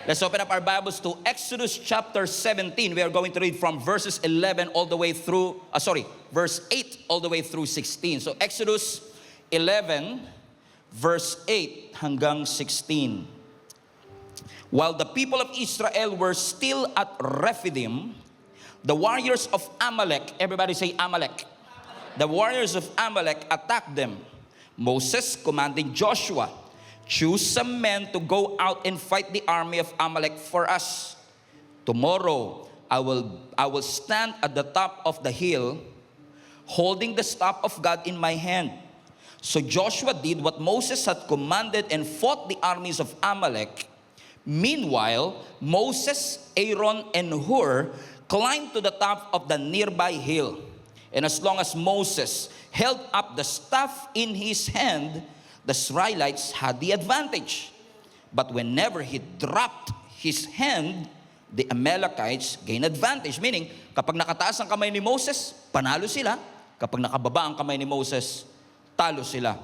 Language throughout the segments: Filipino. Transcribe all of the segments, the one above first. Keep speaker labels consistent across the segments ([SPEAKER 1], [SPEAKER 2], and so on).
[SPEAKER 1] Let's open up our Bibles to Exodus chapter 17. We are going to read from verses 11 all the way through, verse 8 all the way through 16. So Exodus 11, verse 8 hanggang 16. While the people of Israel were still at Rephidim, the warriors of Amalek, everybody say Amalek. The warriors of Amalek attacked them. Moses commanding Joshua, choose some men to go out and fight the army of Amalek for us. Tomorrow I will stand at the top of the hill, holding the staff of God in my hand. So Joshua did what Moses had commanded and fought the armies of Amalek. Meanwhile, Moses, Aaron, and Hur climbed to the top of the nearby hill. And as long as Moses held up the staff in his hand, the Israelites had the advantage. But whenever he dropped his hand, the Amalekites gained advantage. Meaning, kapag nakataas ang kamay ni Moses, panalo sila. Kapag nakababa ang kamay ni Moses, talo sila.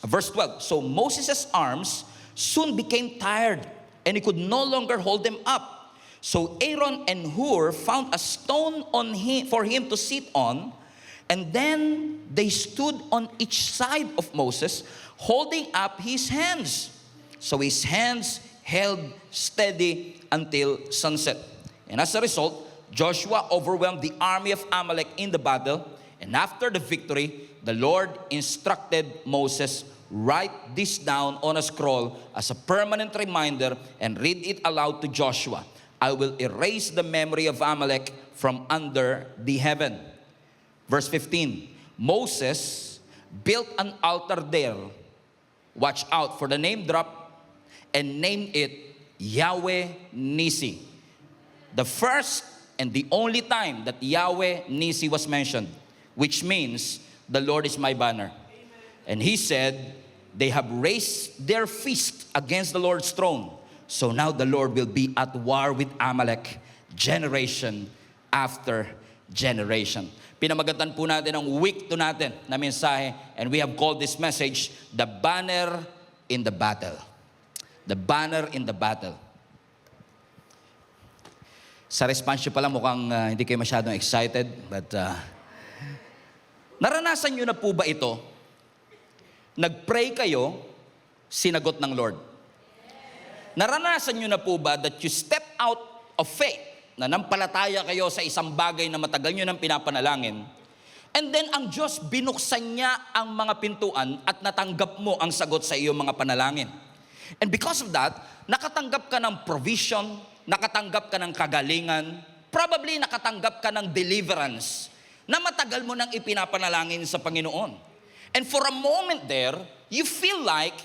[SPEAKER 1] Verse 12, so Moses' arms soon became tired, and he could no longer hold them up. So Aaron and Hur found a stone for him to sit on, and then they stood on each side of Moses, holding up his hands. So his hands held steady until sunset. And as a result, Joshua overwhelmed the army of Amalek in the battle. And after the victory, the Lord instructed Moses, write this down on a scroll as a permanent reminder and read it aloud to Joshua. I will erase the memory of Amalek from under the heaven. Verse 15, Moses built an altar there. Watch out for the name drop, and named it Yahweh Nisi. The first and the only time that Yahweh Nisi was mentioned, which means the Lord is my banner. And he said, they have raised their fist against the Lord's throne. So now the Lord will be at war with Amalek, generation after generation. Pinamagatan po natin ang week 2 natin na mensahe, and we have called this message, The Banner in the Battle. The Banner in the Battle. Sa response nyo pala mukhang hindi kayo masyadong excited, but naranasan nyo na po ba ito? Nag-pray kayo, sinagot ng Lord. Naranasan nyo na po ba that you step out of faith, na nampalataya kayo sa isang bagay na matagal nyo nang pinapanalangin, and then ang Diyos binuksan niya ang mga pintuan at natanggap mo ang sagot sa iyong mga panalangin. And because of that, nakatanggap ka ng provision, nakatanggap ka ng kagalingan, probably nakatanggap ka ng deliverance na matagal mo nang ipinapanalangin sa Panginoon. And for a moment there, you feel like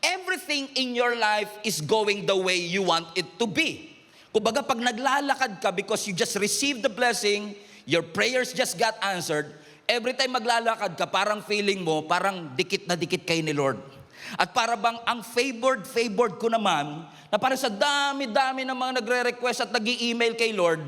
[SPEAKER 1] everything in your life is going the way you want it to be. Kumbaga, pag naglalakad ka because you just received the blessing, your prayers just got answered, every time maglalakad ka, parang feeling mo, parang dikit na dikit kayo ni Lord. At para bang ang favored ko naman, na para sa dami-dami ng mga nagre-request at nag-i-email kay Lord,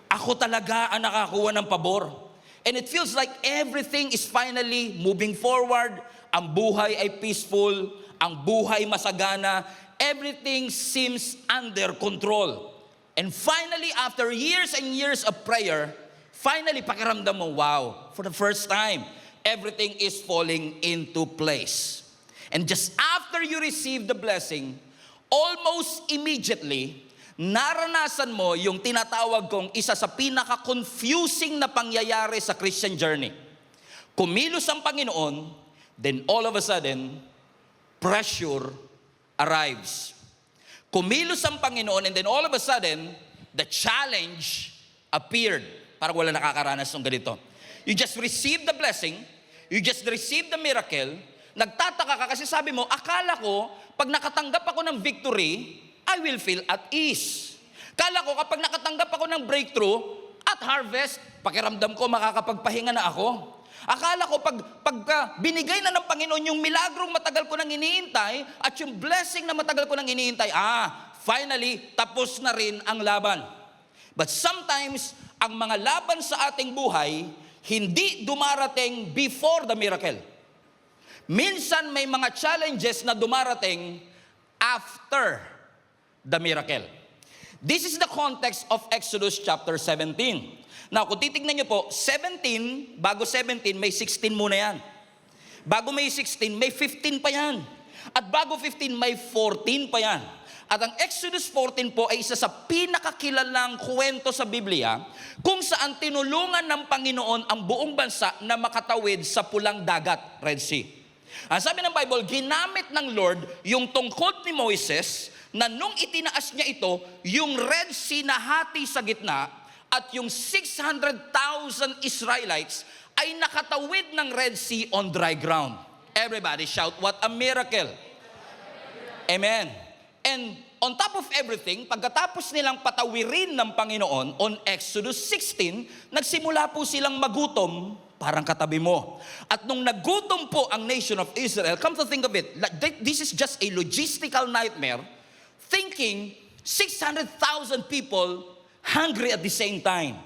[SPEAKER 1] ako talaga ang nakakuha ng pabor. And it feels like everything is finally moving forward. Ang buhay ay peaceful, ang buhay masagana, everything seems under control. And finally, after years and years of prayer, finally pakiramdam mo, wow, for the first time, everything is falling into place. And just after you receive the blessing, almost immediately, naranasan mo yung tinatawag kong isa sa pinaka-confusing na pangyayari sa Christian journey. Kumilos ang Panginoon, then all of a sudden, pressure arrives. Kumilos ang Panginoon, and then all of a sudden, the challenge appeared. Parang wala nakakaranas ng ganito. You just received the blessing, you just received the miracle, nagtataka ka kasi sabi mo, akala ko, pag nakatanggap ako ng victory, I will feel at ease. Kala ko, kapag nakatanggap ako ng breakthrough, at harvest, pakiramdam ko, makakapagpahinga na ako. Akala ko pag binigay na ng Panginoon yung milagrong matagal ko nang iniintay at yung blessing na matagal ko nang iniintay, finally, tapos na rin ang laban. But sometimes, ang mga laban sa ating buhay, hindi dumarating before the miracle. Minsan may mga challenges na dumarating after the miracle. This is the context of Exodus chapter 17. Now, kung titignan nyo po, 17, bago 17, may 16 muna yan. Bago may 16, may 15 pa yan. At bago 15, may 14 pa yan. At ang Exodus 14 po ay isa sa pinakakilalang kwento sa Biblia kung saan tinulungan ng Panginoon ang buong bansa na makatawid sa pulang dagat, Red Sea. Ang sabi ng Bible, ginamit ng Lord yung tungkod ni Moises na nung itinaas niya ito, yung Red Sea na hati sa gitna at yung 600,000 Israelites ay nakatawid ng Red Sea on dry ground. Everybody shout, what a miracle! Amen. And on top of everything, pagkatapos nilang patawirin ng Panginoon, on Exodus 16, nagsimula po silang magutom, parang katabi mo. At nung nagutom po ang nation of Israel, come to think of it, this is just a logistical nightmare, thinking 600,000 people hungry at the same time.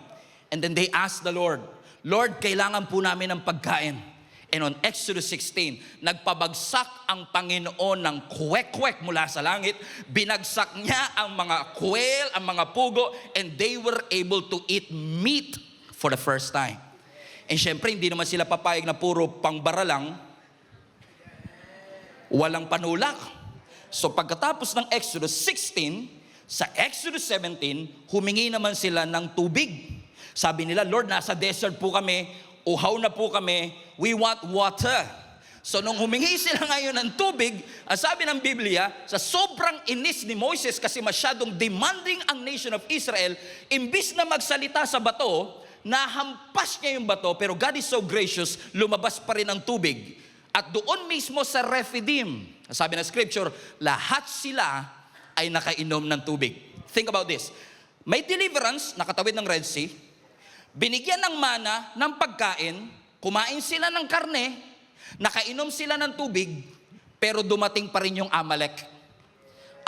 [SPEAKER 1] And then they asked the Lord, Lord, kailangan po namin ng pagkain. And on Exodus 16, nagpabagsak ang Panginoon ng kwek-kwek mula sa langit. Binagsak niya ang mga quail, ang mga pugo, and they were able to eat meat for the first time. And syempre, hindi naman sila papayag na puro pangbara lang, walang panulak. So pagkatapos ng Exodus 16, sa Exodus 17, humingi naman sila ng tubig. Sabi nila, Lord, nasa desert po kami, uhaw na po kami, we want water. So nung humingi sila ngayon ng tubig, ang sabi ng Biblia, sa sobrang inis ni Moses kasi masyadong demanding ang nation of Israel, imbis na magsalita sa bato, nahampas niya yung bato, pero God is so gracious, lumabas pa rin ang tubig. At doon mismo sa Rephidim, sabi ng scripture, lahat sila ay nakainom ng tubig. Think about this. May deliverance, nakatawid ng Red Sea, binigyan ng mana, ng pagkain, kumain sila ng karne, nakainom sila ng tubig, pero dumating pa rin yung Amalek.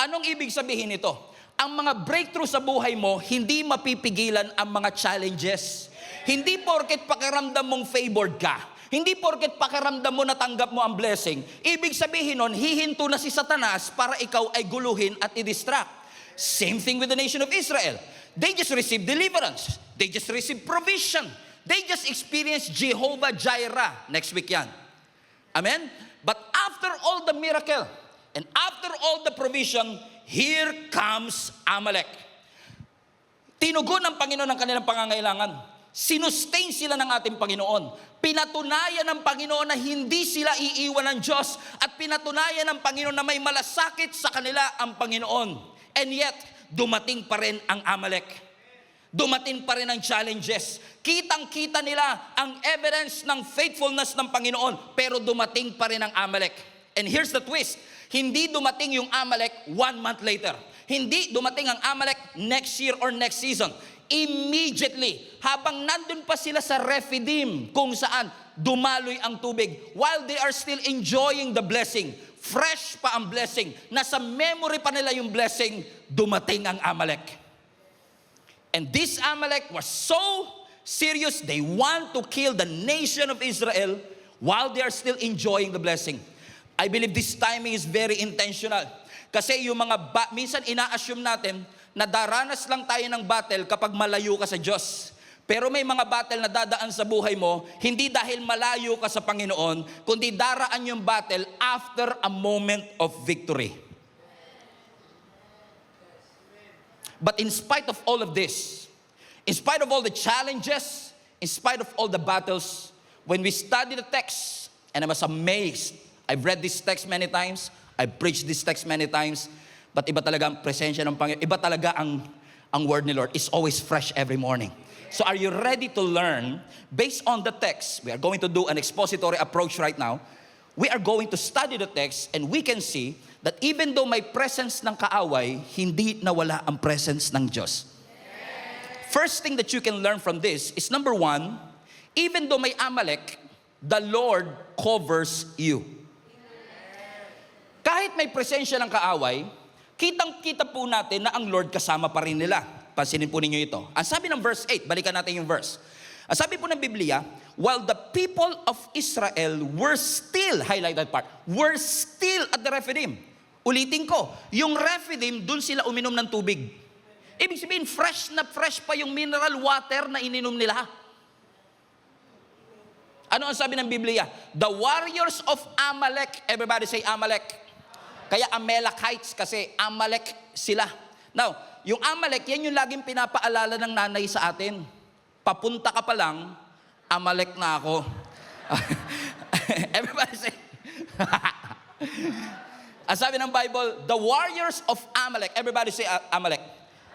[SPEAKER 1] Anong ibig sabihin nito? Ang mga breakthrough sa buhay mo, hindi mapipigilan ang mga challenges. Hindi porket pakiramdam mong favored ka. Hindi porket pakiramdam mo natanggap mo ang blessing. Ibig sabihin nun, hihinto na si Satanas para ikaw ay guluhin at i-distract. Same thing with the nation of Israel. They just received deliverance. They just received provision. They just experienced Jehovah Jireh. Next week yan. Amen? But after all the miracle, and after all the provision, here comes Amalek. Tinugon ng Panginoon ang kanilang pangangailangan. Sinustain sila ng ating Panginoon. Pinatunayan ng Panginoon na hindi sila iiwan ng Diyos. At pinatunayan ng Panginoon na may malasakit sa kanila ang Panginoon. And yet, dumating pa rin ang Amalek. Dumating pa rin ang challenges. Kitang-kita nila ang evidence ng faithfulness ng Panginoon. Pero dumating pa rin ang Amalek. And here's the twist. Hindi dumating yung Amalek 1 month later. Hindi dumating ang Amalek next year or next season. Immediately, habang nandun pa sila sa Rephidim, kung saan dumaloy ang tubig, while they are still enjoying the blessing, fresh pa ang blessing, nasa memory pa nila yung blessing, dumating ang Amalek. And this Amalek was so serious, they want to kill the nation of Israel while they are still enjoying the blessing. I believe this timing is very intentional. Kasi yung mga, minsan ina-assume natin, na daranas lang tayo ng battle kapag malayo ka sa Diyos. Pero may mga battle na dadaan sa buhay mo, hindi dahil malayo ka sa Panginoon, kundi daraan yung battle after a moment of victory. But in spite of all of this, in spite of all the challenges, in spite of all the battles, when we study the text, and I was amazed, I've read this text many times, I've preached this text many times, but iba talaga ang presensya ng Panginoon. Iba talaga ang word ni Lord. It's always fresh every morning. So are you ready to learn? Based on the text, we are going to do an expository approach right now. We are going to study the text and we can see that even though may presence ng kaaway, hindi nawala ang presence ng Diyos. First thing that you can learn from this is number 1, even though may Amalek, the Lord covers you. Kahit may presensya ng kaaway, kitang-kita po natin na ang Lord kasama pa rin nila. Pansinin po ninyo ito. Ang sabi ng verse 8, balikan natin yung verse. Ang sabi po ng Biblia, while the people of Israel were still, highlight that part, were still at the Rephidim. Ulitin ko, yung Rephidim, dun sila uminom ng tubig. Ibig sabihin, fresh na fresh pa yung mineral water na ininom nila. Ano ang sabi ng Biblia? The warriors of Amalek, everybody say Amalek. Kaya Amalekites kasi Amalek sila. Now, yung Amalek, yan yung laging pinapaalala ng nanay sa atin. Papunta ka pa lang, Amalek na ako. Everybody say, ang sabi ng Bible, the warriors of Amalek. Everybody say Amalek.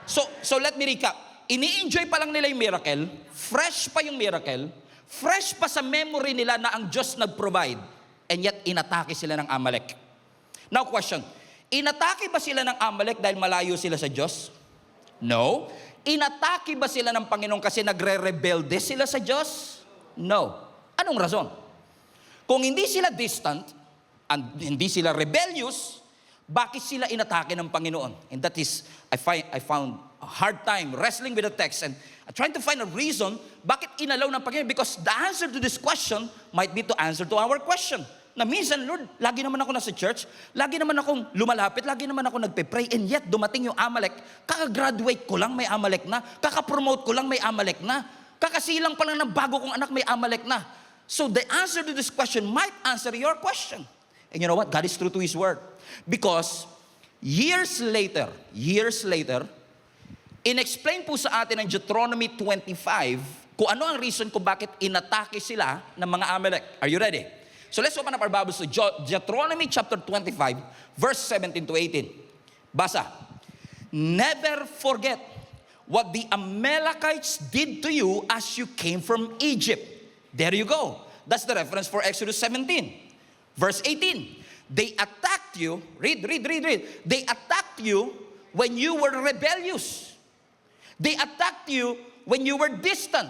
[SPEAKER 1] So let me recap. Ini-enjoy pa lang nila yung miracle, fresh pa yung miracle, fresh pa sa memory nila na ang Diyos nag-provide, and yet inatake sila ng Amalek. Now question, inatake ba sila ng Amalek dahil malayo sila sa Diyos? No. Inatake ba sila ng Panginoon kasi nagre-rebelde sila sa Diyos? No. Anong rason? Kung hindi sila distant, and hindi sila rebellious, bakit sila inatake ng Panginoon? And that is, I found a hard time wrestling with the text and trying to find a reason bakit inalaw ng Panginoon. Because the answer to this question might be to answer to our question. Na minsan, Lord, lagi naman ako nasa church, lagi naman akong lumalapit, lagi naman ako nagpe-pray, and yet dumating yung Amalek, kaka-graduate ko lang may Amalek na, kaka-promote ko lang may Amalek na, kakasilang pa lang ng bago kong anak may Amalek na. So the answer to this question might answer your question. And you know what? God is true to His word. Because years later, in-explain po sa atin ng Deuteronomy 25 kung ano ang reason kung bakit inatake sila ng mga Amalek. Are you ready? So let's open up our Bibles to Deuteronomy chapter 25, verse 17 to 18. Basa. Never forget what the Amalekites did to you as you came from Egypt. There you go. That's the reference for Exodus 17. Verse 18, they attacked you, read. They attacked you when you were rebellious. They attacked you when you were distant.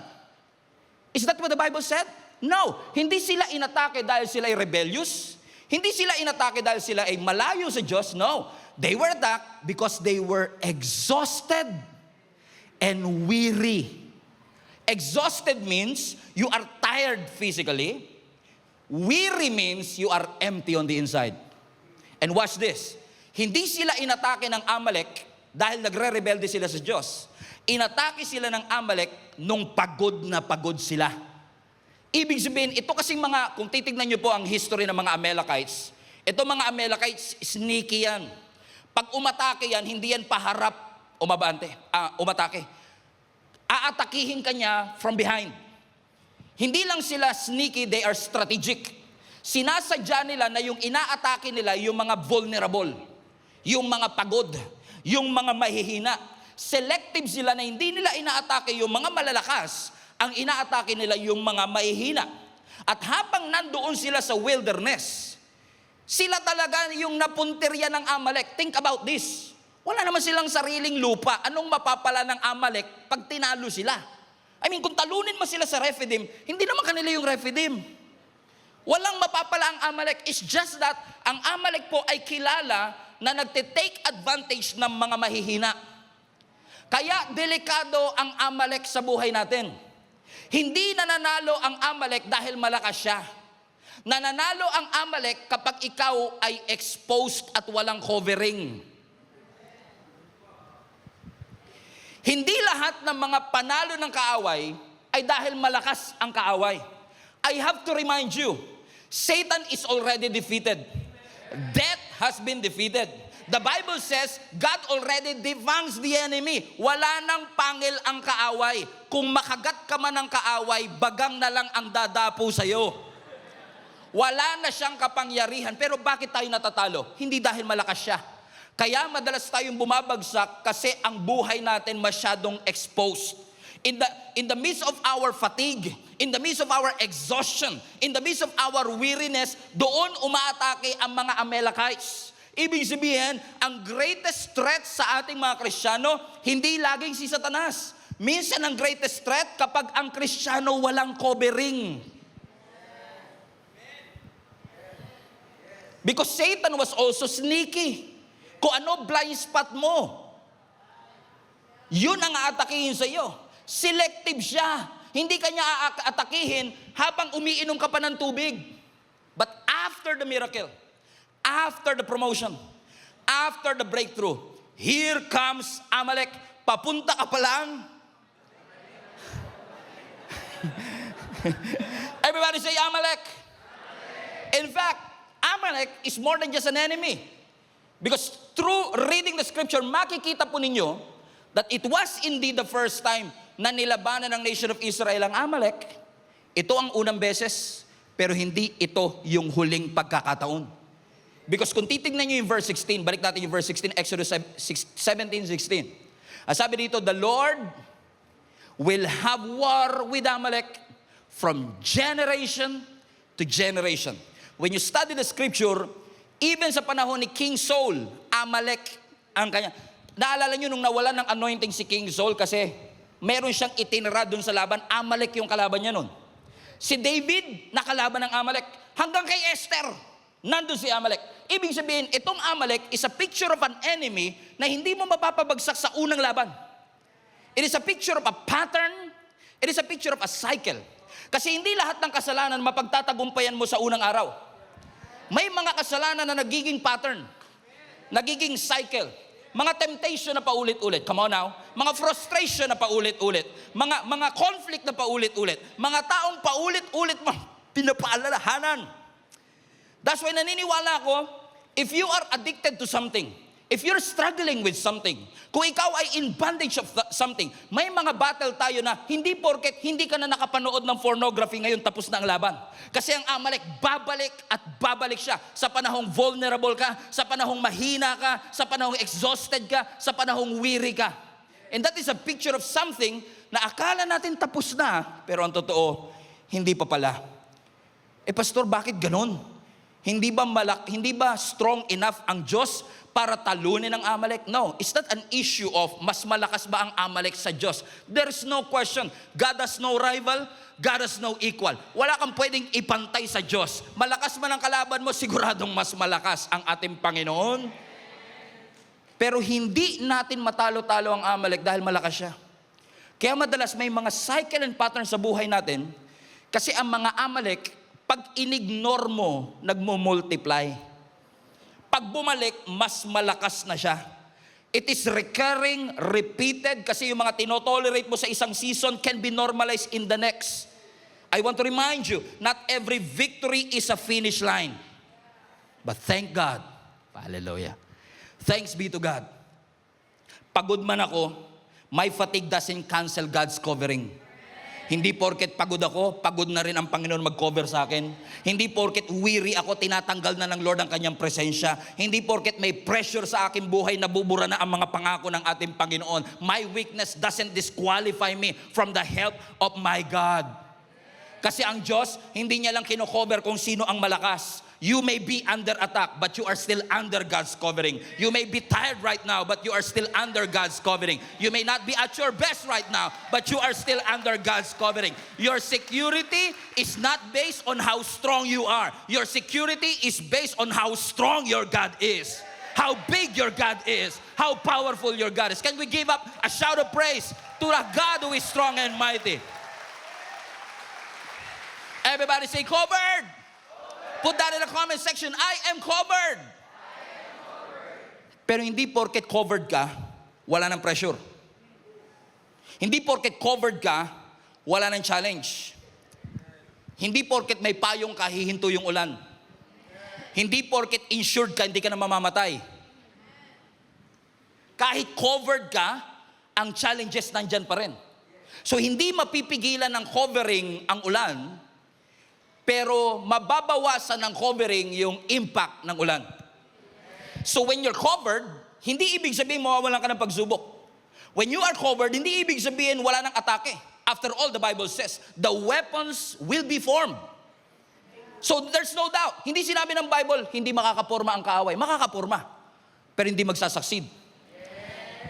[SPEAKER 1] Is that what the Bible said? No, hindi sila inatake dahil sila ay rebellious. Hindi sila inatake dahil sila ay malayo sa Diyos. No, they were attacked because they were exhausted and weary. Exhausted means you are tired physically. Weary means you are empty on the inside. And watch this. Hindi sila inatake ng Amalek dahil nagre-rebelde sila sa Diyos. Inatake sila ng Amalek nung pagod na pagod sila. Ibig sabihin, ito kasing mga, kung titignan nyo po ang history ng mga Amalekites, ito mga Amalekites, sneaky yan. Pag umatake yan, hindi yan paharap umatake. Aatakihin ka niya from behind. Hindi lang sila sneaky, they are strategic. Sinasadya nila na yung inaatake nila yung mga vulnerable, yung mga pagod, yung mga mahihina. Selective sila na hindi nila inaatake yung mga malalakas, ang inaatake nila yung mga mahihina. At habang nandoon sila sa wilderness, sila talaga yung napuntirya ng Amalek. Think about this. Wala naman silang sariling lupa. Anong mapapala ng Amalek pag tinalo sila? I mean, kung talunin mo sila sa Rephidim, hindi naman kanila yung Rephidim. Walang mapapala ang Amalek. It's just that ang Amalek po ay kilala na nagte-take advantage ng mga mahihina. Kaya delikado ang Amalek sa buhay natin. Hindi nananalo ang Amalek dahil malakas siya. Nananalo ang Amalek kapag ikaw ay exposed at walang covering. Hindi lahat ng mga panalo ng kaaway ay dahil malakas ang kaaway. I have to remind you, Satan is already defeated. Death has been defeated. The Bible says, God already devangs the enemy. Wala nang pangil ang kaaway. Kung makagat ka man ng kaaway, bagang na lang ang dadapo sa'yo. Wala na siyang kapangyarihan. Pero bakit tayo natatalo? Hindi dahil malakas siya. Kaya madalas tayong bumabagsak kasi ang buhay natin masyadong exposed. In the midst of our fatigue, in the midst of our exhaustion, in the midst of our weariness, doon umaatake ang mga Amalekites. Ibig sabihin, ang greatest threat sa ating mga Kristiyano, hindi laging si Satanas. Minsan ang greatest threat kapag ang Kristiyano walang covering. Because Satan was also sneaky. Kung ano blind spot mo, yun ang aatakihin sa iyo. Selective siya. Hindi ka niya aatakihin habang umiinom ka pa ng tubig. But after the miracle, after the promotion, after the breakthrough, here comes Amalek. Papunta ka pa lang. Everybody say Amalek. In fact, Amalek is more than just an enemy. Because through reading the scripture, makikita po ninyo that it was indeed the first time na nilabanan ng nation of Israel ang Amalek. Ito ang unang beses, pero hindi ito yung huling pagkakataon. Because kung titignan nyo yung verse 16, balik natin yung verse 16, Exodus 17:16. Sabi dito, the Lord will have war with Amalek from generation to generation. When you study the scripture, even sa panahon ni King Saul, Amalek ang kanya. Naalala nyo nung nawalan ng anointing si King Saul kasi meron siyang itinira dun sa laban, Amalek yung kalaban niya nun. Si David, nakalaban ng Amalek. Hanggang kay Esther, nandun si Amalek. Ibig sabihin, itong Amalek is a picture of an enemy na hindi mo mapapabagsak sa unang laban. It is a picture of a pattern. It is a picture of a cycle. Kasi hindi lahat ng kasalanan mapagtatagumpayan mo sa unang araw. May mga kasalanan na nagiging pattern, nagiging cycle, mga temptation na paulit-ulit. Come on now. Mga frustration na paulit-ulit. Mga conflict na paulit-ulit. Mga taong paulit-ulit mo pinapaalalahanan. That's why naniniwala ako, if you are addicted to something, if you're struggling with something, kung ikaw ay in bondage of something, may mga battle tayo na hindi porket hindi ka na nakapanood ng pornography ngayon tapos na ang laban. Kasi ang Amalek, babalik at babalik siya sa panahong vulnerable ka, sa panahong mahina ka, sa panahong exhausted ka, sa panahong weary ka. And that is a picture of something na akala natin tapos na, pero ang totoo, hindi pa pala. Pastor, bakit ganon? Hindi ba strong enough ang Diyos para talunin ang Amalek? No, it's not an issue of mas malakas ba ang Amalek sa Diyos. There's no question. God has no rival, God has no equal. Wala kang pwedeng ipantay sa Diyos. Malakas man ang kalaban mo, siguradong mas malakas ang ating Panginoon. Pero hindi natin matalo-talo ang Amalek dahil malakas siya. Kaya madalas may mga cycle and pattern sa buhay natin kasi ang mga Amalek, pag inignore mo, nagmo-multiply. Pag bumalik, mas malakas na siya. It is recurring, repeated, kasi yung mga tinotolerate mo sa isang season can be normalized in the next. I want to remind you, not every victory is a finish line. But thank God. Hallelujah. Thanks be to God. Pagod man ako, my fatigue doesn't cancel God's covering. Hindi porket pagod ako, pagod na rin ang Panginoon mag-cover sa akin. Hindi porket weary ako, tinatanggal na ng Lord ang kanyang presensya. Hindi porket may pressure sa aking buhay, nabubura na ang mga pangako ng ating Panginoon. My weakness doesn't disqualify me from the help of my God. Kasi ang Diyos, hindi niya lang kino-cover kung sino ang malakas. You may be under attack, but you are still under God's covering. You may be tired right now, but you are still under God's covering. You may not be at your best right now, but you are still under God's covering. Your security is not based on how strong you are. Your security is based on how strong your God is. How big your God is. How powerful your God is. Can we give up a shout of praise to a God who is strong and mighty? Everybody say, covered. Put that in the comment section. I am covered. Pero hindi porket covered ka, wala ng pressure. Hindi porket covered ka, wala ng challenge. Hindi porket may payong ka, hihinto yung ulan. Hindi porket insured ka, hindi ka na mamamatay. Kahit covered ka, ang challenges nandyan pa rin. So hindi mapipigilan ng covering ang ulan, pero mababawasan ng covering yung impact ng ulan. So when you're covered, hindi ibig sabihin mawawalan ka ng pagsubok. When you are covered, hindi ibig sabihin wala ng atake. After all, the Bible says, the weapons will be formed. So there's no doubt. Hindi sinabi ng Bible, hindi makakaporma ang kaaway. Makakaporma, pero hindi magsasucceed.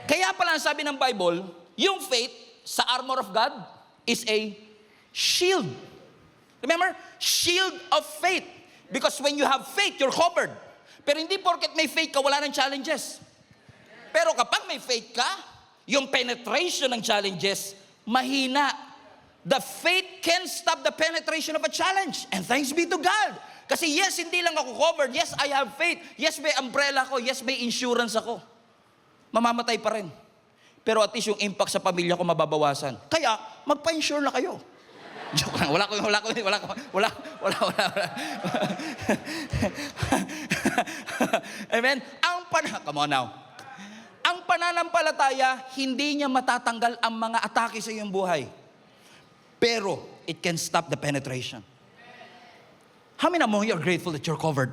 [SPEAKER 1] Kaya pala sabi ng Bible, yung faith sa armor of God is a shield. Remember? Shield of faith. Because when you have faith, you're covered. Pero hindi porket may faith ka, wala ng challenges. Pero kapag may faith ka, yung penetration ng challenges, mahina. The faith can stop the penetration of a challenge. And thanks be to God. Kasi yes, hindi lang ako covered. Yes, I have faith. Yes, may umbrella ko. Yes, may insurance ako. Mamamatay pa rin. Pero at least yung impact sa pamilya ko mababawasan. Kaya, magpa-insure na kayo. Joke lang. Wala. Amen? Come on now. Ang pananampalataya, hindi niya matatanggal ang mga atake sa iyong buhay. Pero, it can stop the penetration. How many among you are grateful that you're covered?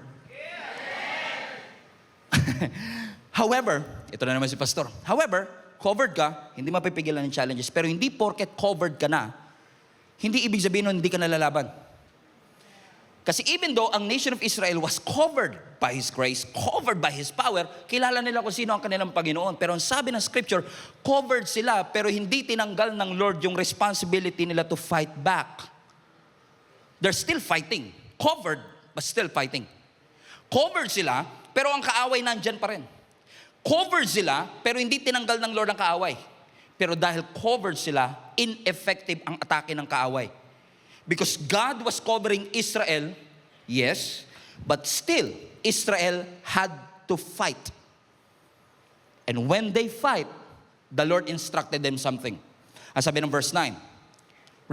[SPEAKER 1] However, ito na naman si Pastor. However, covered ka, hindi mapipigilan ng challenges. Pero hindi porket covered ka na, hindi ibig sabihin nun hindi ka nalalaban. Kasi even though ang nation of Israel was covered by His grace, covered by His power, kilala nila kung sino ang kanilang Panginoon. Pero ang sabi ng Scripture, covered sila, pero hindi tinanggal ng Lord yung responsibility nila to fight back. They're still fighting. Covered, but still fighting. Covered sila, pero ang kaaway nandyan pa rin. Covered sila, pero hindi tinanggal ng Lord ang kaaway. Pero dahil covered sila, ineffective ang atake ng kaaway. Because God was covering Israel, yes, but still, Israel had to fight. And when they fight, the Lord instructed them something. Ang sabi ng verse 9,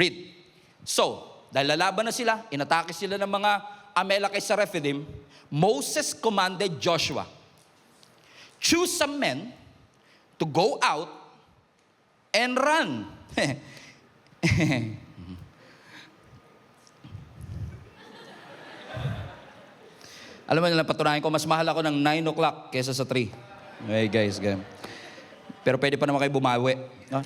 [SPEAKER 1] read. So, dahil lalaban na sila, inatake sila ng mga Amalekite sa Rephidim, Moses commanded Joshua, choose some men to go out and run. Alam mo nila, patunayan ko, mas mahal ako ng 9 o'clock kesa sa 3. Okay guys, ganyan. Pero pwede pa naman kayo bumawi. No?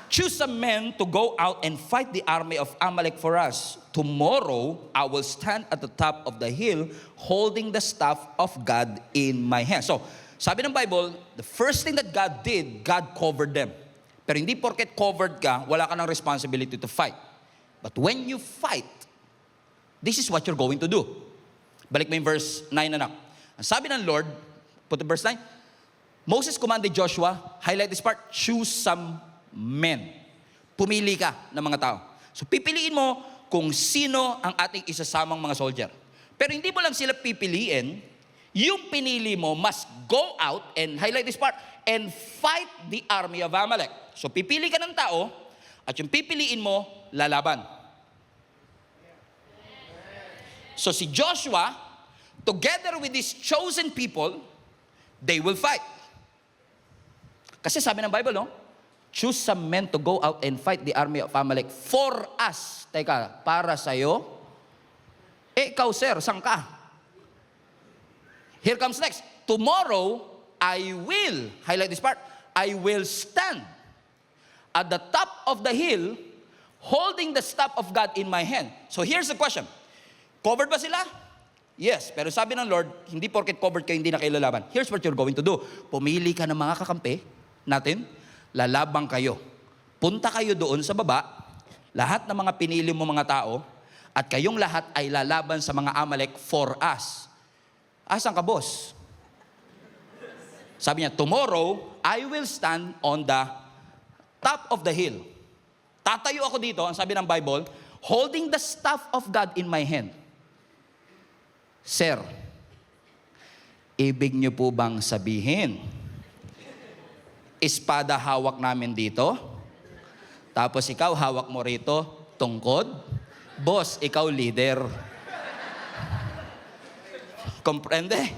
[SPEAKER 1] Choose some men to go out and fight the army of Amalek for us. Tomorrow, I will stand at the top of the hill holding the staff of God in my hand. So, sabi ng Bible, the first thing that God did, God covered them. Pero hindi porket covered ka, wala ka ng responsibility to fight. But when you fight, this is what you're going to do. Balik mo yung verse 9 anak. Ang sabi ng Lord, put the verse 9, Moses commanded Joshua, highlight this part, choose some men. Pumili ka ng mga tao. So pipiliin mo kung sino ang ating isasamang mga soldier. Pero hindi mo lang sila pipiliin, yung pinili mo must go out and highlight this part and fight the army of Amalek. So pipili ka ng tao at yung pipiliin mo lalaban. So si Joshua, together with these chosen people, they will fight. Kasi sabi ng Bible, no? Choose some men to go out and fight the army of Amalek for us. Teka, para sa'yo? Ikaw sir, saan ka? Here comes next. Tomorrow, I will, highlight this part, I will stand at the top of the hill holding the staff of God in my hand. So here's the question. Covered ba sila? Yes. Pero sabi ng Lord, hindi porket covered kayo, hindi na kayo lalaban. Here's what you're going to do. Pumili ka ng mga kakampi natin, lalabang kayo. Punta kayo doon sa baba, lahat ng mga pinili mo mga tao, at kayong lahat ay lalaban sa mga Amalek for us. Asan ka, boss? Sabi niya, tomorrow, I will stand on the top of the hill. Tatayo ako dito, ang sabi ng Bible, holding the staff of God in my hand. Sir, ibig niyo po bang sabihin, espada hawak namin dito, tapos ikaw hawak mo rito, tungkod, boss, ikaw leader. Comprende?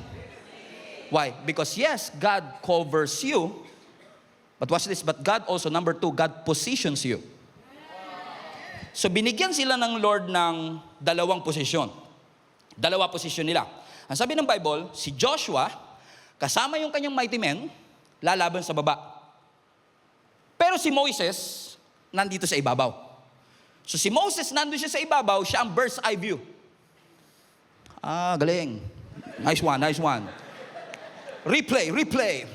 [SPEAKER 1] Why? Because yes, God covers you, but watch this, but God also, number 2, God positions you. So binigyan sila ng Lord ng dalawang posisyon. Dalawa posisyon nila. Ang sabi ng Bible, si Joshua, kasama yung kanyang mighty men, lalaban sa baba. Pero si Moses, nandito sa ibabaw. So si Moses, nandun siya sa ibabaw, siya ang bird's eye view. Ah, galing. Nice one, nice one. Replay.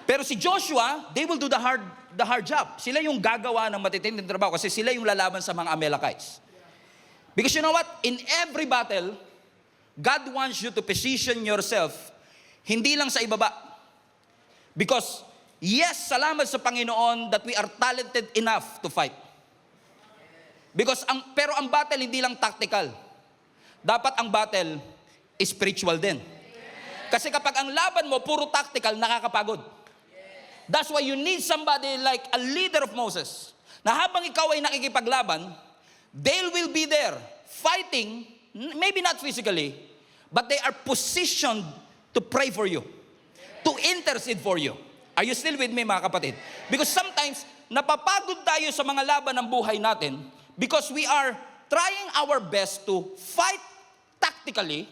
[SPEAKER 1] Pero si Joshua, they will do the hard job. Sila yung gagawa ng matitinding trabaho kasi sila yung lalaban sa mga Amalekites. Because you know what? In every battle, God wants you to position yourself hindi lang sa ibaba. Because, yes, salamat sa Panginoon that we are talented enough to fight. Because, pero ang battle hindi lang tactical. dapat ang battle spiritual din. Kasi kapag ang laban mo puro tactical, nakakapagod. That's why you need somebody like a leader of Moses, na habang ikaw ay nakikipaglaban, they will be there fighting, maybe not physically, but they are positioned to pray for you, to intercede for you. Are you still with me, mga kapatid? Because sometimes, napapagod tayo sa mga laban ng buhay natin because we are trying our best to fight tactically.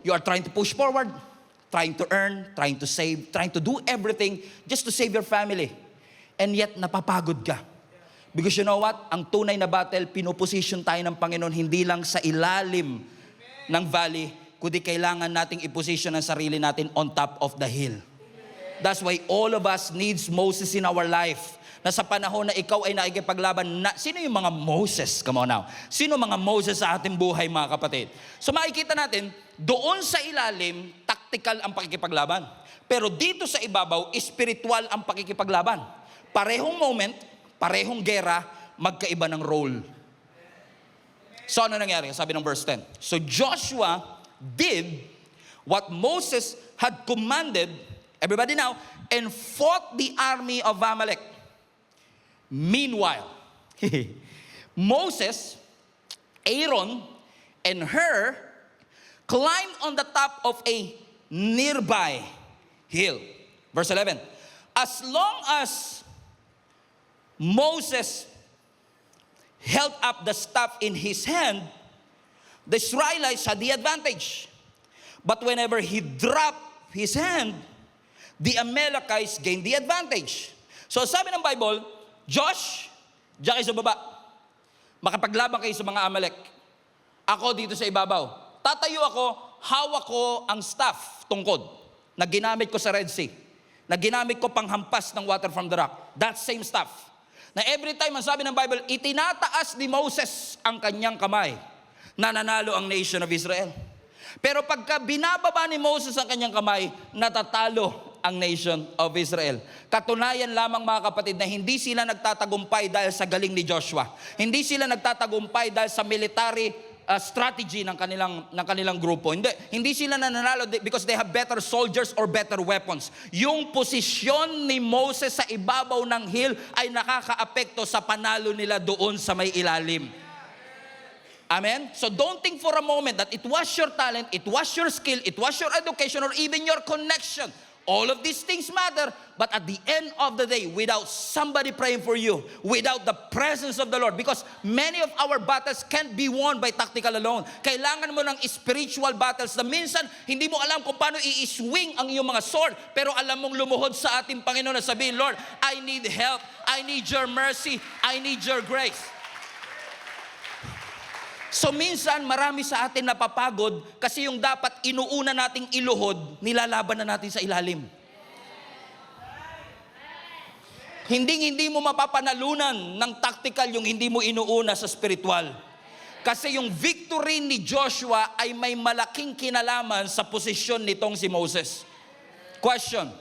[SPEAKER 1] You are trying to push forward, trying to earn, trying to save, trying to do everything just to save your family. And yet, napapagod ka. Because you know what? Ang tunay na battle, pinoposition tayo ng Panginoon hindi lang sa ilalim ng valley, kundi kailangan nating iposition ang sarili natin on top of the hill. That's why all of us needs Moses in our life. Na sa panahon na ikaw ay nakikipaglaban, sino yung mga Moses? Come on now. Sino mga Moses sa ating buhay, mga kapatid? So makikita natin, doon sa ilalim, tactical ang pakikipaglaban. Pero dito sa ibabaw, spiritual ang pakikipaglaban. Parehong moment, parehong gera, magkaiba ng role. So ano nangyari? Sabi ng verse 10. So Joshua did what Moses had commanded, everybody now, and fought the army of Amalek. Meanwhile, Moses, Aaron, and Hur climbed on the top of a nearby hill. Verse 11. As long as Moses held up the staff in his hand, the Israelites had the advantage. But whenever he dropped his hand, the Amalekites gained the advantage. So sabi ng Bible, Josh, diyan kayo sa baba. Makapaglaban kayo sa mga Amalek. Ako dito sa ibabaw. Tatayo ako, hawak ko ang staff, tungkod, na ginamit ko sa Red Sea. Na ginamit ko panghampas ng water from the rock. That same staff. Na every time, ang sabi ng Bible, itinataas ni Moses ang kanyang kamay. Nananalo ang nation of Israel. Pero pagka binababa ni Moses ang kanyang kamay, natatalo ang nation of Israel. Katunayan lamang, mga kapatid, na hindi sila nagtatagumpay dahil sa galing ni Joshua. Hindi sila nagtatagumpay dahil sa military strategy ng kanilang grupo. Hindi sila nananalo because they have better soldiers or better weapons. Yung posisyon ni Moses sa ibabaw ng hill ay nakakaapekto sa panalo nila doon sa may ilalim. Amen? So don't think for a moment that it was your talent, it was your skill, it was your education, or even your connection. All of these things matter, but at the end of the day, without somebody praying for you, without the presence of the Lord, because many of our battles can't be won by tactical alone. Kailangan mo ng spiritual battles na minsan hindi mo alam kung paano i-swing ang iyong mga sword, pero alam mong lumuhod sa ating Panginoon na sabihin, Lord, I need help, I need your mercy, I need your grace. So minsan marami sa atin napapagod kasi yung dapat inuuna nating iluhod, nilalaban na natin sa ilalim. Hindi mo mapapanalunan ng tactical yung hindi mo inuuna sa spiritual. Kasi yung victory ni Joshua ay may malaking kinalaman sa posisyon nitong si Moses. Question,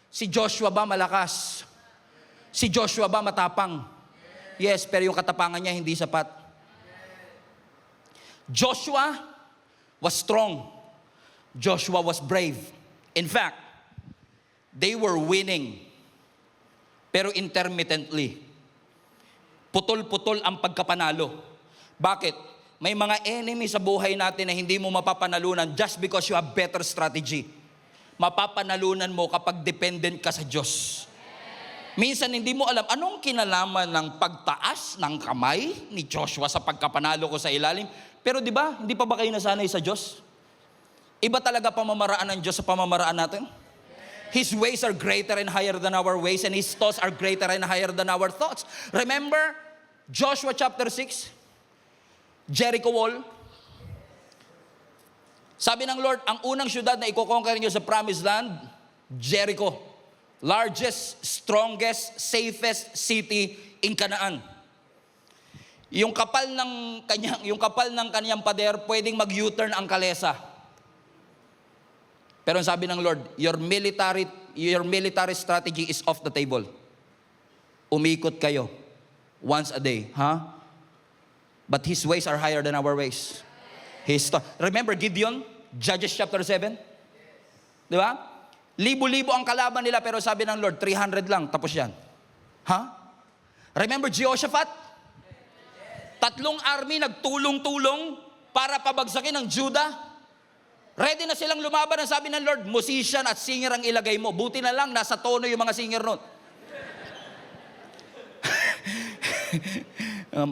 [SPEAKER 1] si Joshua ba malakas? Si Joshua ba matapang? Yes, pero yung katapangan niya hindi sapat. Joshua was strong. Joshua was brave. In fact, they were winning. Pero intermittently. Putol-putol ang pagkapanalo. Bakit? May mga enemy sa buhay natin na hindi mo mapapanalunan just because you have better strategy. Mapapanalunan mo kapag dependent ka sa Diyos. Minsan hindi mo alam anong kinalaman ng pagtaas ng kamay ni Joshua sa pagkapanalo ko sa ilalim. Pero di ba, hindi pa ba kayo nasanay sa Diyos? Iba talaga pamamaraan ng Diyos sa pamamaraan natin? His ways are greater and higher than our ways, and His thoughts are greater and higher than our thoughts. Remember, Joshua chapter 6, Jericho wall. Sabi ng Lord, ang unang syudad na iko-conquer niyo sa promised land, Jericho. Largest, strongest, safest city in Canaan. Yung kapal ng kanyang pader, pwedeng mag-U-turn ang kalesa. Pero sabi ng Lord, your military strategy is off the table. Umikot kayo once a day, But His ways are higher than our ways. Remember Gideon? Judges chapter 7? Di ba? Libo-libo ang kalaban nila pero sabi ng Lord, 300 lang, tapos yan. Ha? Remember Jehoshaphat? 3 army nagtulong-tulong para pabagsakin ng Judah. Ready na silang lumaban. Ang sabi ng Lord, musician at singer ang ilagay mo. Buti na lang, nasa tono yung mga singer nun.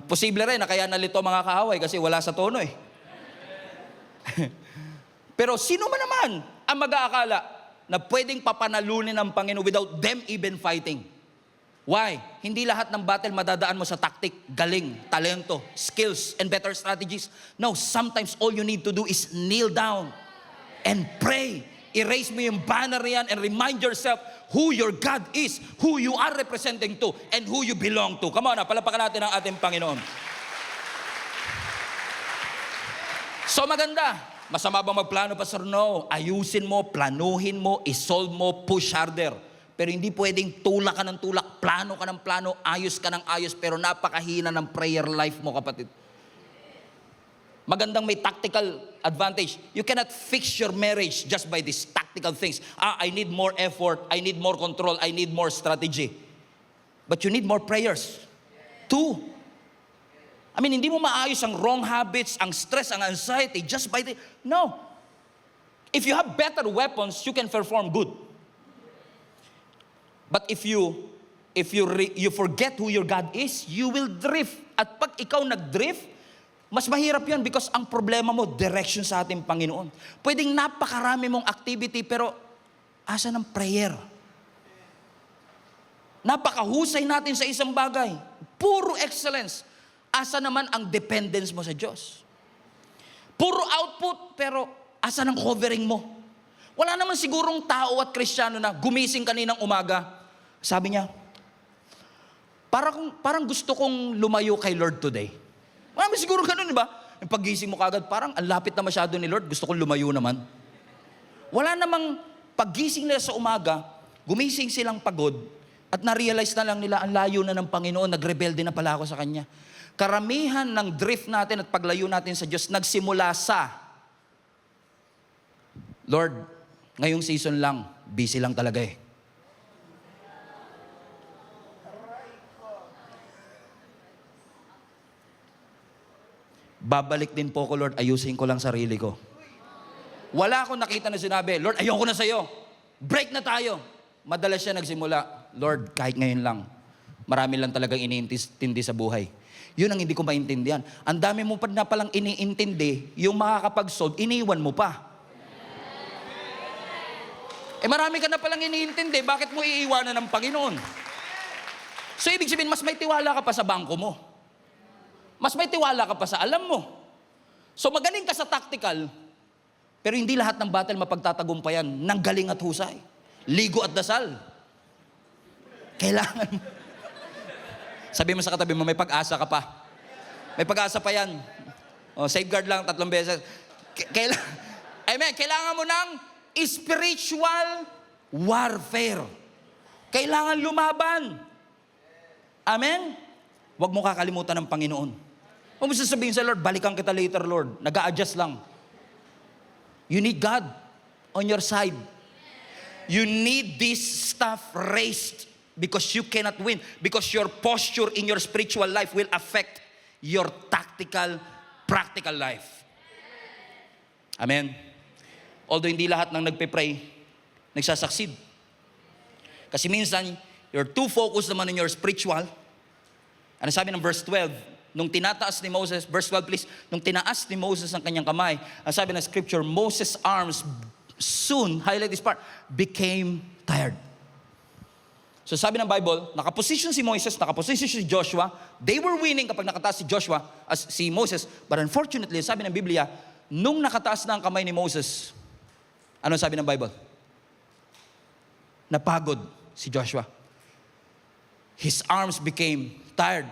[SPEAKER 1] Posible rin na kaya nalito mga kaaway kasi wala sa tono eh. Pero sino man naman ang mag-aakala na pwedeng papanalunin ng Panginoon without them even fighting? Why? Hindi lahat ng battle madadaan mo sa tactic, galing, talento, skills, and better strategies. No, sometimes all you need to do is kneel down and pray. Erase mo yung banner yan and remind yourself who your God is, who you are representing to, and who you belong to. Come on, palapakan natin ang ating Panginoon. So maganda. Masama ba magplano, Pastor? No. Ayusin mo, planuhin mo, isolve mo, push harder. Pero hindi pwedeng tulak ka ng tulak, plano ka ng plano, ayos ka ng ayos, pero napakahina ng prayer life mo, kapatid. Magandang may tactical advantage. You cannot fix your marriage just by these tactical things. I need more effort, I need more control, I need more strategy. But you need more prayers. Too. I mean, hindi mo maayos ang wrong habits, ang stress, ang anxiety, just by the... No. If you have better weapons, you can perform good. But if you forget who your God is, you will drift. At pag ikaw nag-drift, mas mahirap yan because ang problema mo, direction sa ating Panginoon. Pwedeng napakarami mong activity, pero asa ng prayer? Napakahusay natin sa isang bagay. Puro excellence. Asa naman ang dependence mo sa Diyos? Puro output, pero asa ng covering mo? Wala naman sigurong tao at Kristiyano na gumising kaninang umaga. Sabi niya, parang gusto kong lumayo kay Lord today. Wala naman siguro ganun, di ba? Yung paggising mo kagad, parang ang lapit na masyado ni Lord, gusto kong lumayo naman. Wala namang paggising nila sa umaga, gumising silang pagod, at na-realize na lang nila, ang layo na ng Panginoon, nagrebelde na pala ako sa Kanya. Karamihan ng drift natin at paglayo natin sa Diyos nagsimula sa, Lord, ngayong season lang, busy lang talaga eh. Babalik din po ko, Lord, ayusin ko lang sarili ko. Wala akong nakita na sinabi, Lord, ayoko na sa'yo. Break na tayo. Madalas siya nagsimula, Lord, kahit ngayon lang, marami lang talagang iniintindi sa buhay. Yun ang hindi ko maintindihan. Ang dami mo pa na palang iniintindi, yung makakapag-solve, iniwan mo pa. Marami ka na palang iniintindi, bakit mo iiwanan ng Panginoon? So ibig sabihin, mas may tiwala ka pa sa bangko mo. Mas may tiwala ka pa sa alam mo. So magaling ka sa tactical, pero hindi lahat ng battle mapagtatagumpayan ng galing at husay. Ligo at dasal. Kailangan. Sabi mo sa katabi mo, may pag-asa ka pa. May pag-asa pa yan. O, safeguard lang 3 beses. Amen. Kailangan mo ng spiritual warfare. Kailangan lumaban. Amen? Huwag mo kakalimutan ng Panginoon. Huwag mo sasabihin sa Lord, balikan kita later, Lord. Nag-a-adjust lang. You need God on your side. You need this stuff raised because you cannot win. Because your posture in your spiritual life will affect your tactical, practical life. Amen? Although hindi lahat ng nagpe-pray, nagsasucceed. Kasi minsan, you're too focused naman in your spiritual. Ano sabi ng verse 12? Nung tinataas ni Moses, verse 12 please, nung tinaas ni Moses ang kanyang kamay, ang sabi ng scripture, Moses' arms soon, highlight this part, became tired. So sabi ng Bible, nakaposition si Moses, nakaposition si Joshua, they were winning kapag nakataas si Joshua, as si Moses, but unfortunately, sabi ng Biblia, nung nakataas na ang kamay ni Moses, ano sabi ng Bible? Napagod si Joshua. His arms became tired.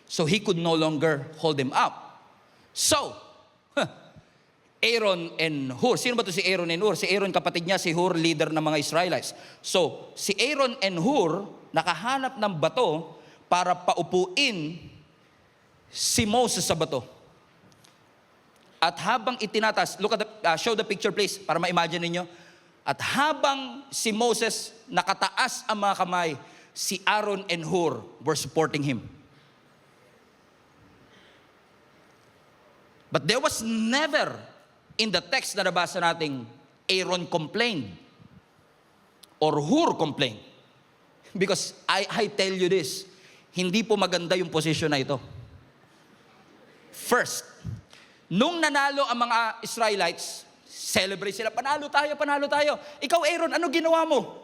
[SPEAKER 1] So he could no longer hold them up. So, Aaron and Hur. Sino ba to si Aaron and Hur? Si Aaron kapatid niya, si Hur leader ng mga Israelites. So, si Aaron and Hur nakahanap ng bato para paupuin si Moses sa bato. At habang itinatas, look at the, show the picture please, para ma-imagine ninyo. At habang si Moses nakataas ang mga kamay, si Aaron and Hur were supporting him. But there was never in the text na nabasa nating Aaron complained or Hur complained. Because I tell you this, hindi po maganda yung posisyon na ito. First, nung nanalo ang mga Israelites, celebrate sila, panalo tayo, panalo tayo. Ikaw Aaron, ano ginawa mo?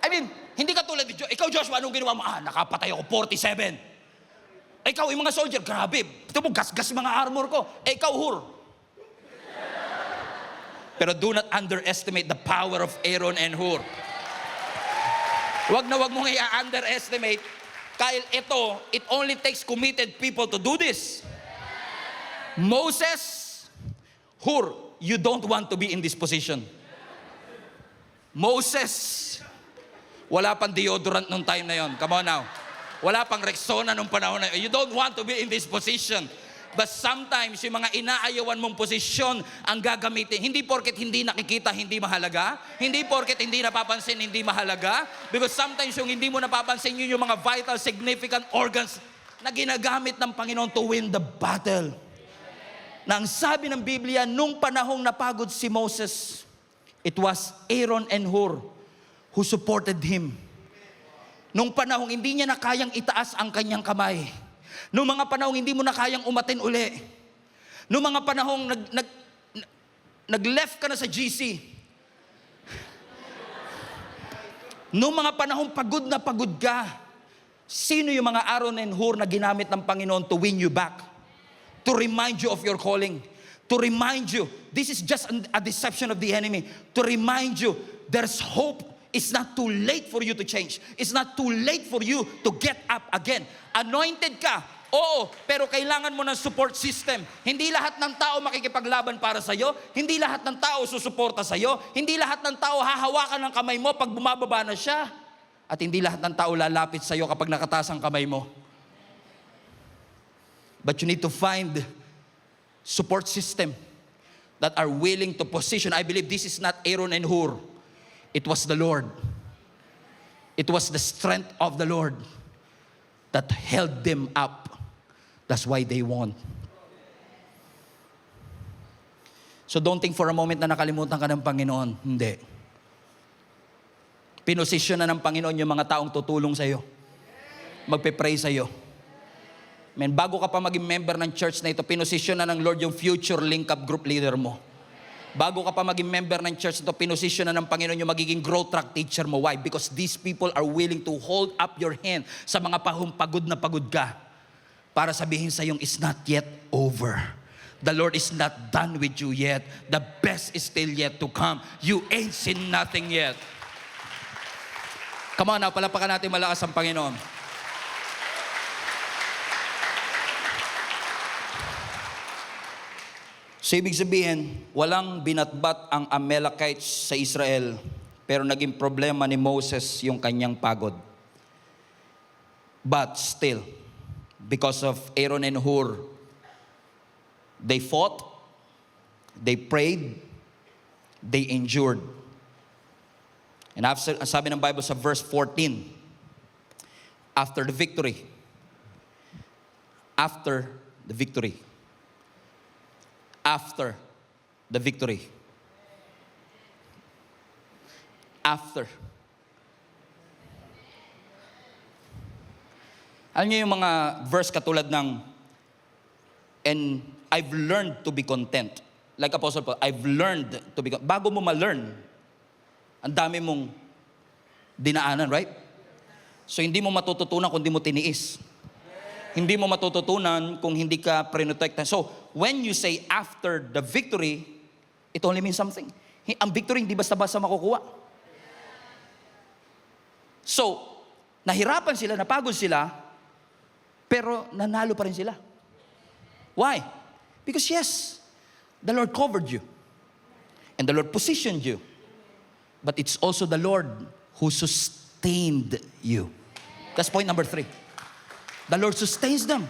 [SPEAKER 1] I mean, hindi ka tulad ni Joshua. Ikaw Joshua, anong ginawa mo? Nakapatay ako, 47. Ikaw, yung mga soldier, grabe. Ito mo, gas-gas mga armor ko. Ikaw, Hur. Pero do not underestimate the power of Aaron and Hur. Wag na wag mong i-underestimate. Kyle, it only takes committed people to do this. Moses, Hur, you don't want to be in this position. Moses, wala pang deodorant nung time na yon. Come on now. Wala pang Rexona nung panahon na yun. You don't want to be in this position. But sometimes, yung mga inaayawan mong posisyon ang gagamitin. Hindi porket hindi nakikita, hindi mahalaga. Hindi porket hindi napapansin, hindi mahalaga. Because sometimes yung hindi mo napapansin, yun yung mga vital, significant organs na ginagamit ng Panginoon to win the battle. Na ang sabi ng Biblia, nung panahong napagod si Moses, it was Aaron and Hur who supported him. Nung panahong hindi niya na kayang itaas ang kanyang kamay. Nung mga panahong hindi mo na kayang umatin uli. Nung mga panahong nag-left ka na sa GC. Nung mga panahong pagod na pagod ka. Sino yung mga Aaron and Hur na ginamit ng Panginoon to win you back? To remind you of your calling. To remind you, this is just a deception of the enemy. To remind you, there's hope. It's not too late for you to change. It's not too late for you to get up again. Anointed ka, oo, pero kailangan mo ng support system. Hindi lahat ng tao makikipaglaban para sa'yo. Hindi lahat ng tao susuporta sa'yo. Hindi lahat ng tao hahawakan ng kamay mo pag bumababa na siya. At hindi lahat ng tao lalapit sa'yo kapag nakataas ang kamay mo. But you need to find support system that are willing to position. I believe this is not Aaron and Hur. It was the Lord. It was the strength of the Lord that held them up. That's why they won. So don't think for a moment na nakalimutan ka ng Panginoon. Hindi. Pinosisyon na ng Panginoon yung mga taong tutulong sa'yo. Magpe-pray sa'yo. Man, bago ka pa maging member ng church na ito, pinosisyon na ng Lord yung future link-up group leader mo. Bago ka pa maging member ng church ito, pinosisyon na ng Panginoon yung magiging growth track teacher mo. Why? Because these people are willing to hold up your hand sa mga pagod na pagod ka para sabihin sa yung it's not yet over. The Lord is not done with you yet. The best is still yet to come. You ain't seen nothing yet. Come on now, palapakan natin malakas ang Panginoon. So ibig sabihin, walang binatbat ang Amalekites sa Israel, pero naging problema ni Moses yung kanyang pagod. But still, because of Aaron and Hur, they fought, they prayed, they endured. And after, sabi ng Bible sa verse 14, after the victory, after the victory, after the victory. After. Alam niyo yung mga verse katulad ng, and I've learned to be content. Like Apostle Paul, I've learned to be content. Bago mo ma-learn, ang dami mong dinaanan, right? So hindi mo matututunan kung hindi mo tiniis. Hindi mo matututunan kung hindi ka prinotektahan. So, when you say after the victory, it only means something. Ang victory hindi basta-basta makukuha. So, nahirapan sila, napagod sila, pero nanalo pa rin sila. Why? Because yes, the Lord covered you. And the Lord positioned you. But it's also the Lord who sustained you. That's point number 3. The Lord sustains them.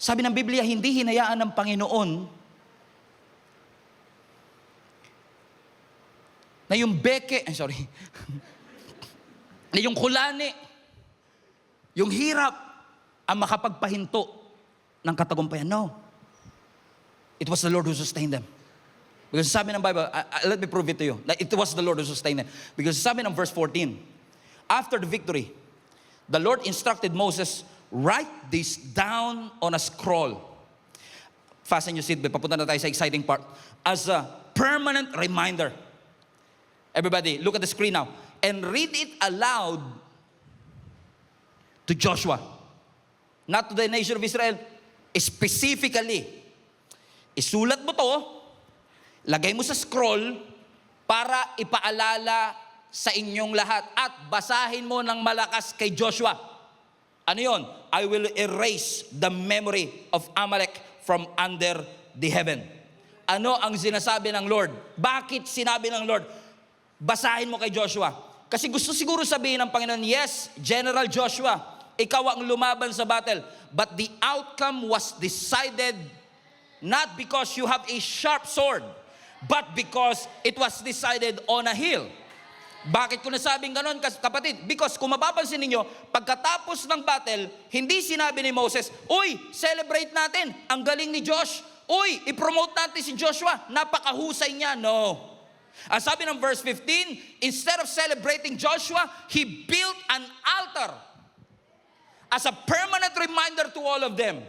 [SPEAKER 1] Sabi ng Biblia, hindi hinayaan ng Panginoon na yung na yung kulani, yung hirap, ang makapagpahinto ng katagumpayan. No. It was the Lord who sustained them. Because sabi ng Bible, let me prove it to you, that it was the Lord who sustained them. Because sabi ng verse 14, after the victory, the Lord instructed Moses, write this down on a scroll. Fasten your seatbelt, papunta na tayo sa exciting part. As a permanent reminder. Everybody, look at the screen now. And read it aloud to Joshua. Not to the nation of Israel. Specifically. Isulat mo to, lagay mo sa scroll, para ipaalala sa inyong lahat. At basahin mo ng malakas kay Joshua. Ano yon? I will erase the memory of Amalek from under the heaven. Ano ang sinasabi ng Lord? Bakit sinabi ng Lord? Basahin mo kay Joshua. Kasi gusto siguro sabihin ng Panginoon, yes, General Joshua, ikaw ang lumaban sa battle. But the outcome was decided not because you have a sharp sword, but because it was decided on a hill. Bakit ko nasabing ganon, kapatid? Because kung mapapansin ninyo, pagkatapos ng battle, hindi sinabi ni Moses, uy, celebrate natin, ang galing ni Josh. Uy, i-promote natin si Joshua, napakahusay niya. No. Ang sabi ng verse 15, instead of celebrating Joshua, he built an altar as a permanent reminder to all of them.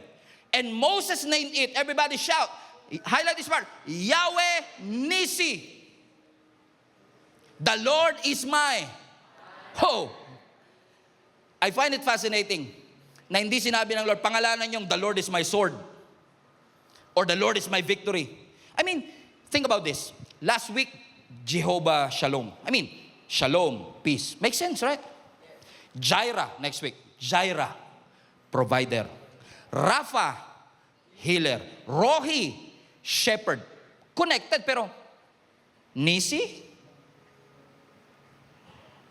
[SPEAKER 1] And Moses named it, everybody shout, highlight this part, Yahweh Nisi. The Lord is my hope. I find it fascinating na hindi sinabi ng Lord, pangalanan yung the Lord is my sword or the Lord is my victory. I mean, think about this. Last week, Jehovah Shalom. I mean, Shalom, peace. Makes sense, right? Jireh, next week. Jireh, provider. Rapha, healer. Rohi, shepherd. Connected, pero Nisi,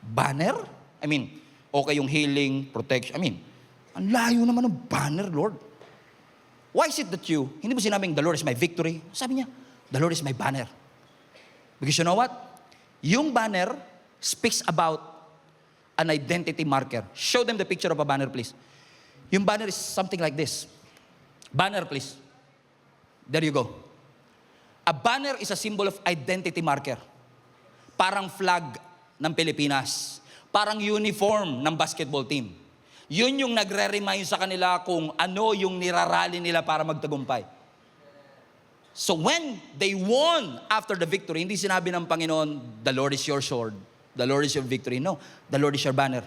[SPEAKER 1] banner? I mean, okay yung healing, protection. I mean, ang layo naman ng banner, Lord. Why is it that hindi mo sinabing, the Lord is my victory? Sabi niya, the Lord is my banner. Because you know what? Yung banner speaks about an identity marker. Show them the picture of a banner, please. Yung banner is something like this. Banner, please. There you go. A banner is a symbol of identity marker. Parang flag ng Pilipinas. Parang uniform ng basketball team. Yun yung nagre-remind sa kanila kung ano yung nirarally nila para magtagumpay. So when they won after the victory, hindi sinabi ng Panginoon, the Lord is your sword, the Lord is your victory. No, the Lord is your banner.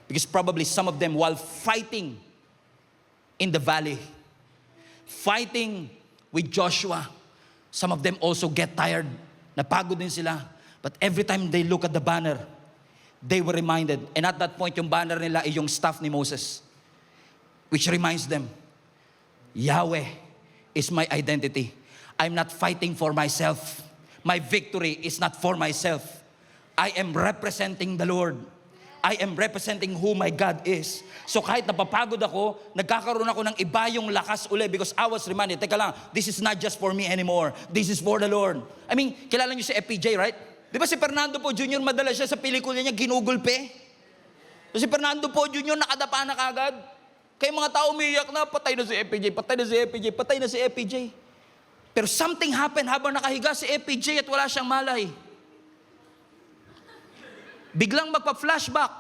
[SPEAKER 1] Because probably some of them, while fighting in the valley, fighting with Joshua, some of them also get tired. Napagod din sila. But every time they look at the banner, they were reminded. And at that point, yung banner nila ay yung staff ni Moses. Which reminds them, Yahweh is my identity. I'm not fighting for myself. My victory is not for myself. I am representing the Lord. I am representing who my God is. So kahit napapagod ako, nagkakaroon ako ng iba yung lakas uli because I was reminded, teka lang, this is not just for me anymore. This is for the Lord. I mean, kilala niyo si FPJ, right? Di ba si Fernando Po Jr. madalas siya sa pelikula niya ginugulpe? So si Fernando Po Jr. nakadapa na kagad. Kaya mga tao umiyak na, patay na si FPJ, patay na si FPJ, patay na si FPJ. Pero something happened habang nakahiga si FPJ at wala siyang malay. Biglang magpa-flashback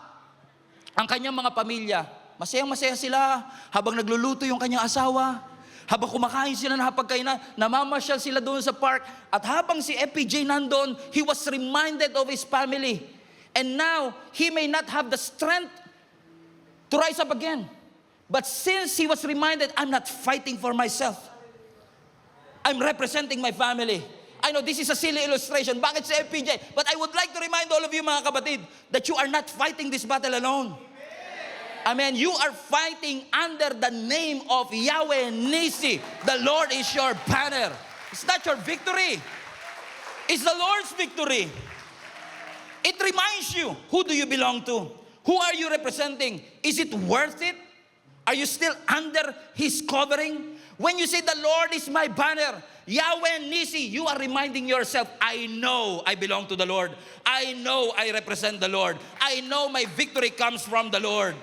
[SPEAKER 1] ang kanyang mga pamilya. Masayang-masaya sila habang nagluluto yung kanyang asawa. Habang kumakain sila na hapagkainan, namamasyal sila doon sa park. At habang si FPJ nandun, he was reminded of his family. And now, he may not have the strength to rise up again. But since he was reminded, I'm not fighting for myself. I'm representing my family. I know this is a silly illustration. Bakit si FPJ? But I would like to remind all of you mga kapatid that you are not fighting this battle alone. Amen. You are fighting under the name of Yahweh Nisi. The Lord is your banner. It's not your victory. It's the Lord's victory. It reminds you, who do you belong to? Who are you representing? Is it worth it? Are you still under His covering? When you say, the Lord is my banner, Yahweh Nisi, you are reminding yourself, I know I belong to the Lord. I know I represent the Lord. I know my victory comes from the Lord.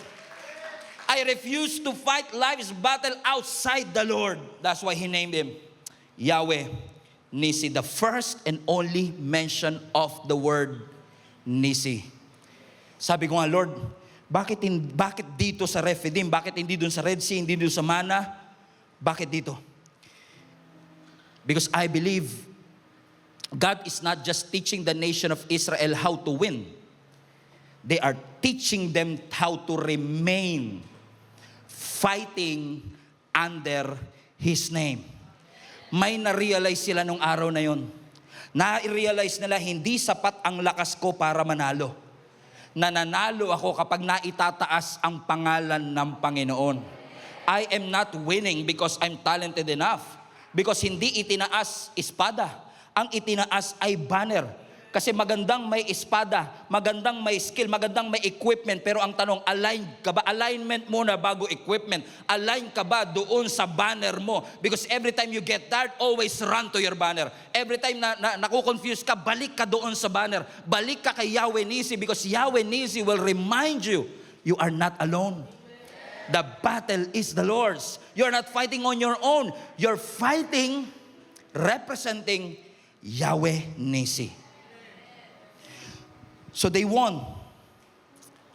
[SPEAKER 1] I refuse to fight life's battle outside the Lord. That's why He named Him Yahweh Nisi, the first and only mention of the word Nisi. Sabi ko nga, Lord, bakit dito sa Rephidim? Bakit hindi dun sa Red Sea? Hindi dun sa Mana? Bakit dito? Because I believe God is not just teaching the nation of Israel how to win. They are teaching them how to remain fighting under His name. May na-realize sila nung araw na yon. Na-realize nila, hindi sapat ang lakas ko para manalo. Nananalo ako kapag naitataas ang pangalan ng Panginoon. I am not winning because I'm talented enough. Because hindi itinaas espada. Ang itinaas ay banner. Kasi magandang may espada, magandang may skill, magandang may equipment. Pero ang tanong, align ka ba? Alignment muna bago equipment. Align ka ba doon sa banner mo? Because every time you get tired, always run to your banner. Every time na nakukonfuse ka, balik ka doon sa banner. Balik ka kay Yahweh Nisi because Yahweh Nisi will remind you, you are not alone. The battle is the Lord's. You're not fighting on your own. You're fighting, representing Yahweh Nisi. So they won.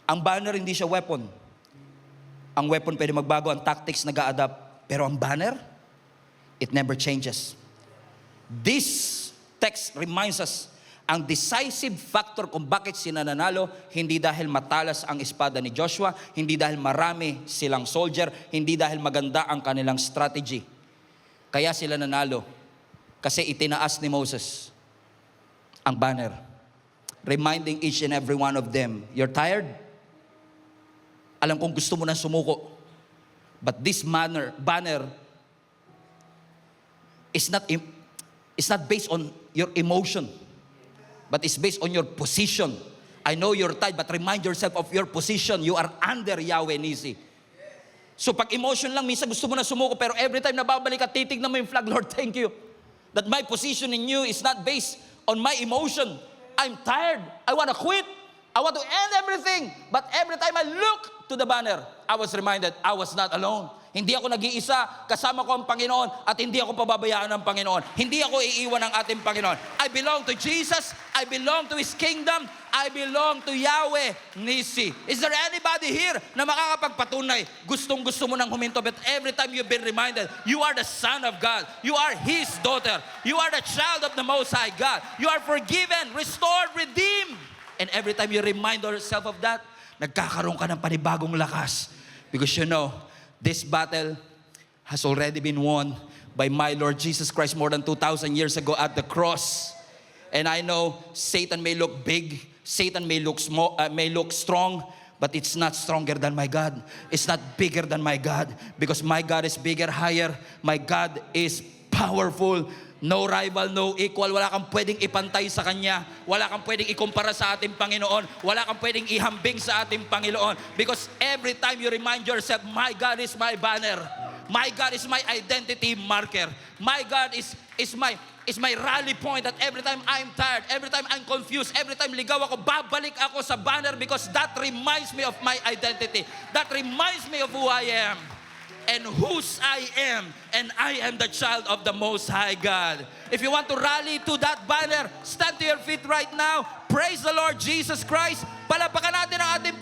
[SPEAKER 1] Ang banner hindi siya weapon. Ang weapon pwede magbago, ang tactics nag-a-adapt. Pero ang banner, it never changes. This text reminds us, ang decisive factor kung bakit sila nanalo, hindi dahil matalas ang espada ni Joshua, hindi dahil marami silang soldier, hindi dahil maganda ang kanilang strategy. Kaya sila nanalo. Kasi itinaas ni Moses ang banner. Reminding each and every one of them, you're tired? Alam kong gusto mo na sumuko. But this banner is not based on your emotion, but it's based on your position. I know you're tired, but remind yourself of your position. You are under Yahweh Nisi. So pag emotion lang, minsan gusto mo na sumuko, pero every time nababalik at titignan mo yung flag, Lord, thank you. That my position in you is not based on my emotion. I'm tired. I want to quit. I want to end everything. But every time I look to the banner, I was reminded I was not alone. Hindi ako nag-iisa, kasama ko ang Panginoon at hindi ako pababayaan ng Panginoon. Hindi ako iiwan ng ating Panginoon. I belong to Jesus. I belong to His kingdom. I belong to Yahweh Nisi. Is there anybody here na makakapagpatunay, gustong-gusto mo nang huminto, but every time you've been reminded, you are the son of God. You are His daughter. You are the child of the Most High God. You are forgiven, restored, redeemed. And every time you remind yourself of that, nagkakaroon ka ng panibagong lakas. Because you know, this battle has already been won by my Lord Jesus Christ more than 2,000 years ago at the cross. And I know Satan may look big, Satan may look small, may look strong, but it's not stronger than my God. It's not bigger than my God. Because my God is bigger, higher. My God is powerful. No rival, no equal. Wala kang pwedeng ipantay sa Kanya. Wala kang pwedeng ikumpara sa ating Panginoon. Wala kang pwedeng ihambing sa ating Panginoon. Because every time you remind yourself, my God is my banner. My God is my identity marker. My God is my rally point that every time I'm tired, every time I'm confused, every time ligaw ako, babalik ako sa banner because that reminds me of my identity. That reminds me of who I am. And whose I am, and I am the child of the Most High God. If you want to rally to that banner, stand to your feet right now. Praise the Lord Jesus Christ. Palapakan natin ang ating